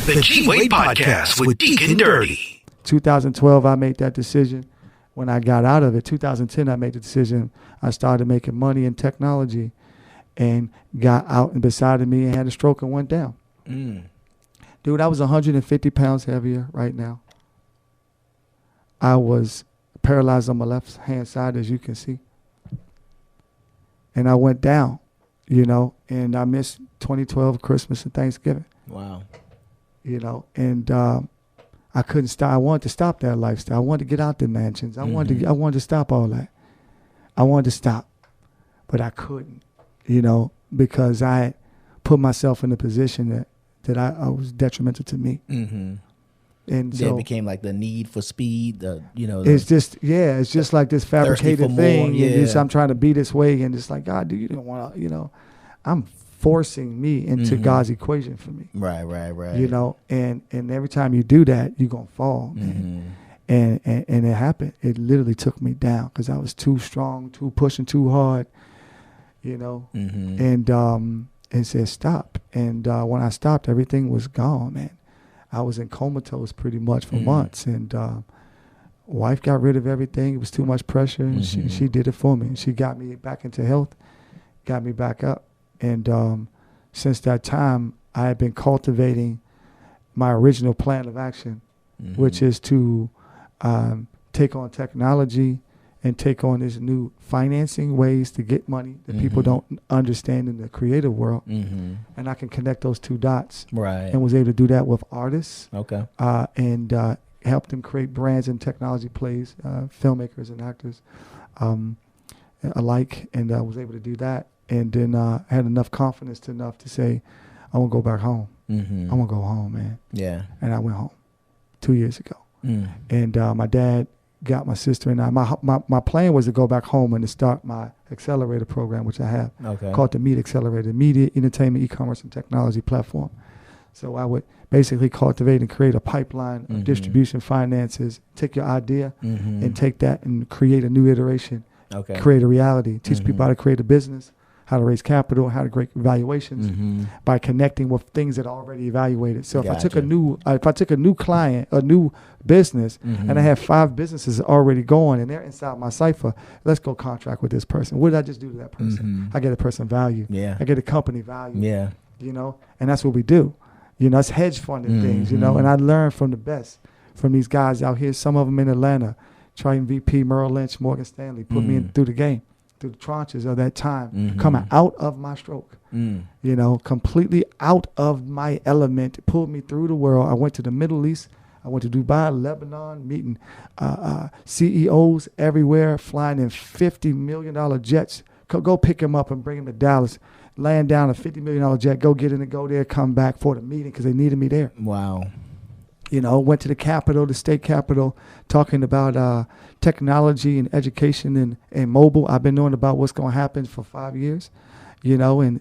The G-Wade Podcast with Deacon Dirty. 2012, I made that decision. When I got out of it, 2010, I made the decision. I started making money in technology and got out and beside me and had a stroke and went down. Dude, I was 150 pounds heavier right now. I was paralyzed on my left hand side, as you can see. And I went down, and I missed 2012 Christmas and Thanksgiving. Wow. And I couldn't stop. I wanted to stop that lifestyle. I wanted to get out the mansions. I wanted to stop all that. I wanted to stop, but I couldn't, because I put myself in a position that I was detrimental to me. Mm-hmm. And so it became like the need for speed. It's just like this fabricated thing. More, and I'm trying to be this way, and it's like, God, dude, you don't want to. I'm forcing me into God's equation for me. Right. And every time you do that, you're gonna fall, man. And it happened. It literally took me down because I was too strong, too pushing too hard, and it said stop. And when I stopped, everything was gone, man. I was in comatose pretty much for months, and wife got rid of everything. It was too much pressure, and she did it for me. She got me back into health, got me back up. And since that time, I have been cultivating my original plan of action, which is to take on technology and take on these new financing ways to get money that people don't understand in the creative world. And I can connect those two dots. Right. And was able to do that with artists. Okay. And help them create brands and technology plays, filmmakers and actors alike. And I was able to do that. And then I had enough confidence enough to say, I want to go back home. I want to go home, man. Yeah. And I went home 2 years ago. And my dad got my sister and I. My plan was to go back home and to start my accelerator program, which I have, called the Media Accelerator, Media, Entertainment, E-commerce, and Technology Platform. So I would basically cultivate and create a pipeline of distribution finances, take your idea and take that and create a new iteration, create a reality, teach people how to create a business, how to raise capital, how to create evaluations by connecting with things that are already evaluated. So if I took a new client, a new business, and I have 5 businesses already going and they're inside my cipher, let's go contract with this person. What did I just do to that person? I get a person value. Yeah. I get a company value. Yeah. And that's what we do. It's hedge funding things, and I learned from the best from these guys out here. Some of them in Atlanta, Triton VP, Merrill Lynch, Morgan Stanley, put me in through the game, through the tranches of that time, coming out of my stroke, completely out of my element, pulled me through the world. I went to the Middle East. I went to Dubai, Lebanon, meeting CEOs everywhere, flying in $50 million jets. Go pick him up and bring him to Dallas, laying down a $50 million jet, go get in and go there, come back for the meeting because they needed me there. Wow. Went to the capital, the state capital, talking about technology and education and mobile. I've been knowing about what's going to happen for 5 years, and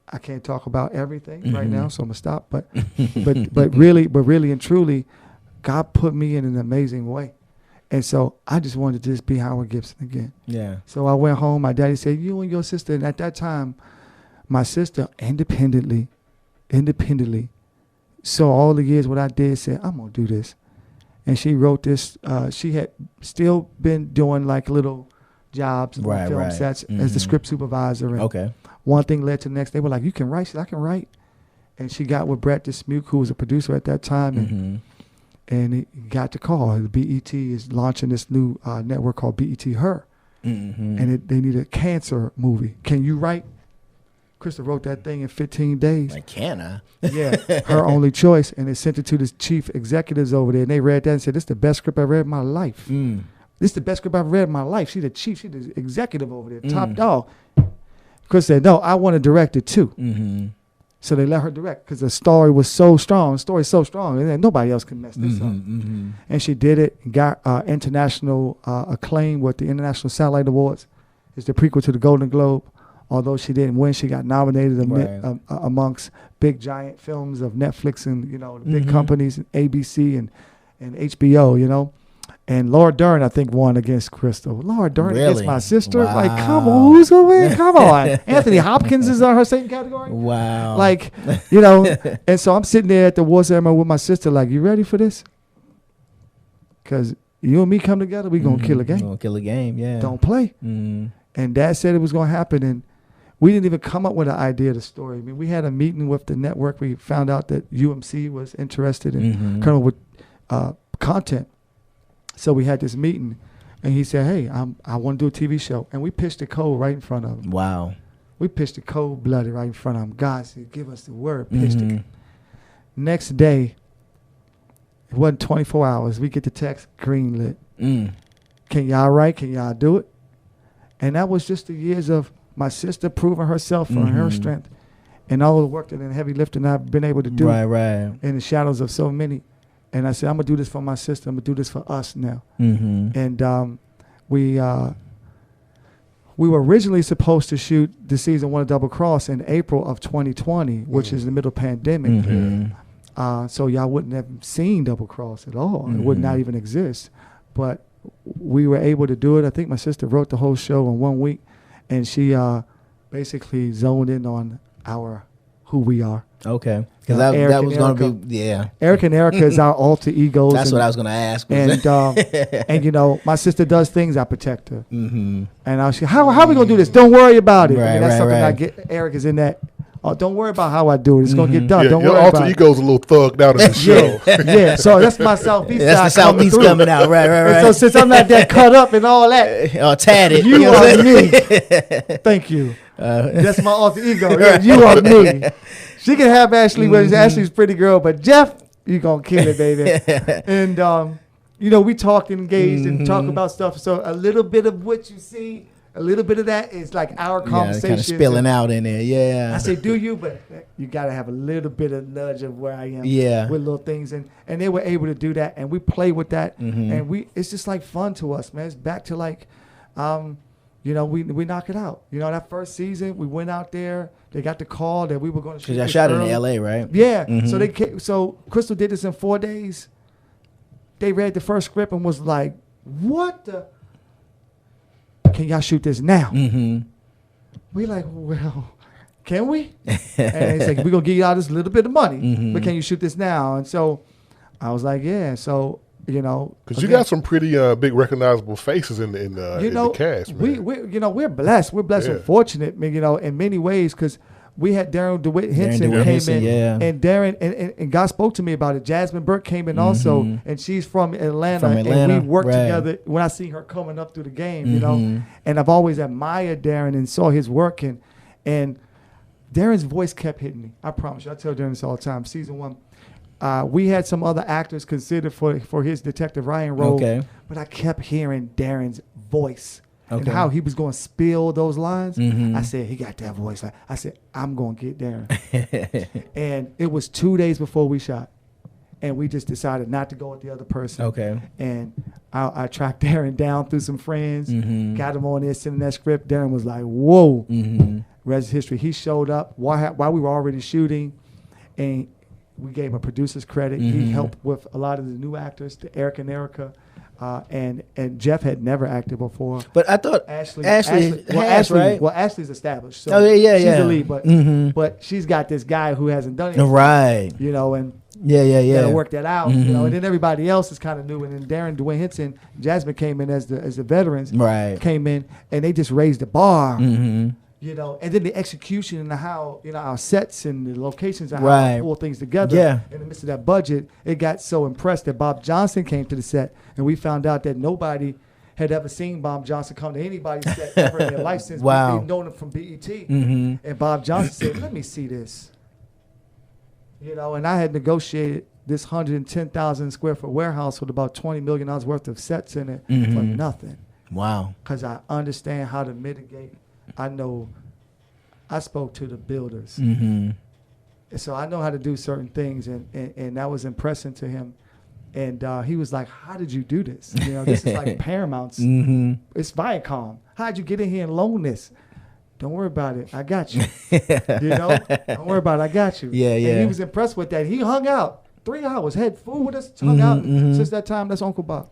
I can't talk about everything right now, so I'm gonna stop. But really and truly, God put me in an amazing way, and so I just wanted to just be Howard Gibson again. Yeah. So I went home. My daddy said, "You and your sister." And at that time, my sister independently. So all the years what I did, said, I'm going to do this. And she wrote this. She had still been doing like little jobs on film sets as the script supervisor. And one thing led to the next. They were like, you can write? She said, I can write. And she got with Brett Dismuke, who was a producer at that time. And he got the call. The BET is launching this new network called BET Her. And they need a cancer movie. Can you write? Krista wrote that thing in 15 days. Like, can I? Yeah, her only choice. And they sent it to the chief executives over there. And they read that and said, this is the best script I've read in my life. This is the best script I've read in my life. She's the chief. She's the executive over there, top dog. Krista said, no, I want to direct it too. So they let her direct because the story was so strong. The story's so strong. And nobody else can mess this up. And she did it, got international acclaim with the International Satellite Awards. It's the prequel to the Golden Globe. Although she didn't win, she got nominated amongst big giant films of Netflix and the big companies, ABC and HBO. And Laura Dern, I think, won against Crystal. Laura Dern against my sister. Wow. Like, come on, who's gonna win? Come on. Anthony Hopkins is on her same category. Wow. Like, you know, and so I'm sitting there at the war ceremony with my sister, like, you ready for this? Because you and me come together, we gonna kill a game. Gonna kill a game, yeah. Don't play. And Dad said it was gonna happen, and we didn't even come up with an idea of the story. I mean, we had a meeting with the network. We found out that UMC was interested in coming up with content. So we had this meeting, and he said, hey, I want to do a TV show. And we pitched it cold right in front of him. Wow. We pitched it cold-blooded right in front of him. God said, give us the word. Pitched it. Next day, it wasn't 24 hours. We get the text, greenlit. Can y'all write? Can y'all do it? And that was just the years of my sister proving herself for her strength and all the work that in heavy lifting I've been able to do in the shadows of so many. And I said, I'm going to do this for my sister. I'm going to do this for us now. And we were originally supposed to shoot the season 1 of Double Cross in April of 2020, which is the middle pandemic. So y'all wouldn't have seen Double Cross at all. It would not even exist. But we were able to do it. I think my sister wrote the whole show in 1 week. And she basically zoned in on who we are. Okay. Because that was going to be, Eric and Erica is our alter egos. That's what I was going to ask. And you know, my sister does things, I protect her. And I'll say, how are we going to do this? Don't worry about it. I mean, that's something I get. Eric is in that. Oh, don't worry about how I do it. It's going to get done. Don't worry about it. Your alter ego's a little thugged out in the show. So that's my Southeast side. That's the Southeast coming out. Right. And so since I'm not that cut up and all that. Or tatted. You are me. Thank you. That's my alter ego. You are me. She can have Ashley, but Ashley's a pretty girl. But Jeff, you going to kill it, baby. And, you know, we talked and engaged and talked about stuff. So a little bit of what you see, a little bit of that is like our conversation. Kind of spilling out in there, I say, do you? But you got to have a little bit of nudge of where I am with little things. And they were able to do that. And we play with that. And it's just like fun to us, man. It's back to like, you know, we knock it out. You know, that first season, we went out there. They got the call that we were going to shoot. Because I shot it in L.A., right? Yeah. So Crystal did this in 4 days. They read the first script and was like, what the? Can y'all shoot this now? We like, well, can we? And he's like, we're going to give you all this little bit of money, but can you shoot this now? And so I was like, yeah. So, you know. Because you got some pretty big recognizable faces in the cast, man. We're blessed. We're blessed and fortunate, you know, in many ways, because we had Darren DeWitt Henson came in, and Darren, and God spoke to me about it. Jasmine Burke came in also, and she's from Atlanta, and we worked together when I see her coming up through the game, you know, and I've always admired Darren and saw his work, and Darren's voice kept hitting me. I promise you. I tell Darren this all the time. Season 1, we had some other actors considered for his Detective Ryan role, but I kept hearing Darren's voice. And how he was going to spill those lines. I said, he got that voice. I said, I'm going to get Darren. And it was 2 days before we shot. And we just decided not to go with the other person. And I tracked Darren down through some friends, got him on there, sending that script. Darren was like, whoa. Rest is history. He showed up while we were already shooting. And we gave him a producer's credit. He helped with a lot of the new actors, the Eric and Erica. And Jeff had never acted before. But I thought Ashley right? Well, Ashley's established. So she's the lead, but she's got this guy who hasn't done anything. Right. You know, and gotta work that out. You know, and then everybody else is kind of new. And then Darren DeWitt Henson, Jasmine came in as the veterans. Right. Came in and they just raised the bar. You know, and then the execution and how, you know, our sets and the locations and how we pull things together in the midst of that budget, it got so impressed that Bob Johnson came to the set, and we found out that nobody had ever seen Bob Johnson come to anybody's set ever in their life since we've known him from BET. And Bob Johnson said, let me see this. You know, and I had negotiated this 110,000 square foot warehouse with about $20 million worth of sets in it for nothing. Wow. Because I understand how to mitigate. I know I spoke to the builders. So I know how to do certain things, and that was impressive to him. And he was like, how did you do this? You know, this is like Paramount's. It's Viacom. How'd you get in here and loan this? Don't worry about it. I got you. You know? Don't worry about it. I got you. And he was impressed with that. He hung out 3 hours, had food with us, hung out. And since that time, that's Uncle Bob.